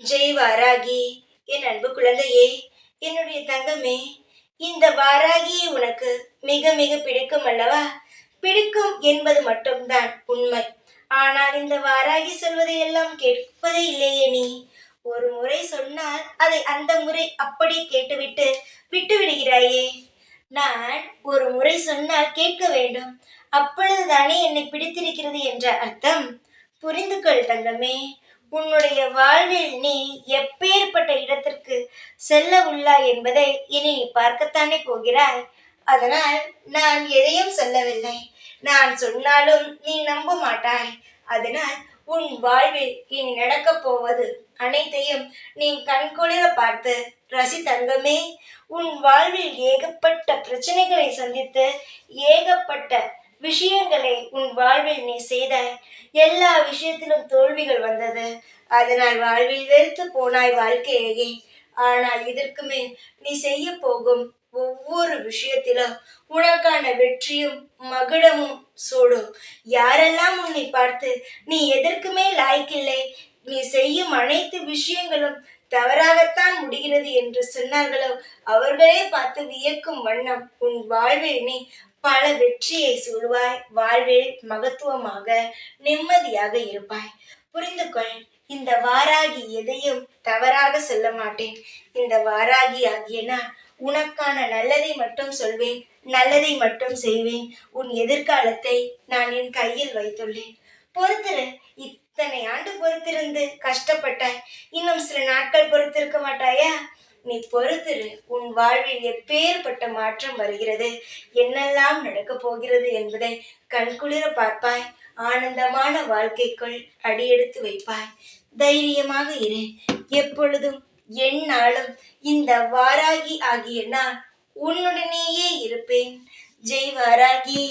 ஜெய் வாராகி, என் அன்பு குழந்தையே, என்னுடைய தங்கமே, இந்த வாராகியை உனக்கு மிக மிக பிடிக்கும் அல்லவா? பிடிக்கும் என்பது மட்டும்தான் உண்மை. ஆனால் இந்த வாராகி சொல்வதை எல்லாம் கேட்பதே இல்லையே நீ. ஒரு முறை சொன்னால் அதை அந்த முறை அப்படியே கேட்டுவிட்டு விட்டு விடுகிறாயே. நான் ஒரு முறை சொன்னால் கேட்க வேண்டும். அப்பொழுதுதானே என்னை பிடித்திருக்கிறது என்ற அர்த்தம். புரிந்து கொள் தங்கமே. உன்னுடைய வாழ்வில் நீ எப்பேற்பட்ட இடத்திற்கு செல்ல உள்ளாய் என்பதை இனி நீ பார்க்கத்தானே போகிறாய். அதனால் நான் எதையும் சொல்லவில்லை. நான் சொன்னாலும் நீ நம்ப மாட்டாய். அதனால் உன் வாழ்வில் இனி நடக்கப் போவது அனைத்தையும் நீ கண்குளிர பார்த்து ரசி தங்கமே. உன் வாழ்வில் ஏகப்பட்ட பிரச்சனைகளை சந்தித்து ஏகப்பட்ட விஷயங்களை உன் வாழ்வில் நீ செய்தாய். எல்லா விஷயத்திலும் தோல்விகள் வந்தது. அதனால் வாழ்வில் வெறுத்து போனாய் வாழ்க்கையே. ஆனால் இதற்கு மேல் நீ செய்ய போகும் ஒவ்வொரு விஷயத்திலும் உனக்கான வெற்றியும் மகுடமும் சூடும். யாரெல்லாம் உன்னை பார்த்து நீ எதற்குமே லாய்க்கில்லை, நீ செய்யும் அனைத்து விஷயங்களும் தவறாகத்தான் முடிகிறது என்று சொன்னார்களோ அவர்களே பார்த்து வியக்கும் வண்ணம் உன் வாழ்வில் நீ பல வெற்றியை சூடுவாய். வாழ்வில் மகத்துவமாக நிம்மதியாக இருப்பாய். புரிந்து கொள். இந்த வாராகி எதையும் தவறாக சொல்ல மாட்டேன். இந்த வாராகி ஆகிய நான் உனக்கான நல்லதை மட்டும் சொல்வேன், நல்லதை மட்டும் செய்வேன். உன் எதிர்காலத்தை நான் என் கையில் வைத்துள்ளேன். பொறுத்திரு. இத்தனை ஆண்டு பொறுத்திருந்து கஷ்டப்பட்டாய். இன்னும் சில நாட்கள் பொறுத்திருக்க மாட்டாயா? நீ பொறுத்திரு. உன் வாழ்வில் எப்பேற்பட்ட மாற்றம் வருகிறது, என்னெல்லாம் நடக்கப் போகிறது என்பதை கண்குளிர பார்ப்பாய். ஆனந்தமான வாழ்க்கைக்குள் அடியெடுத்து வைப்பாய். தைரியமாக இரு. எப்பொழுதும் எந்நாளும் இந்த வாராகி ஆகிய நான் உன்னுடனேயே இருப்பேன். ஜெய் வாராகி.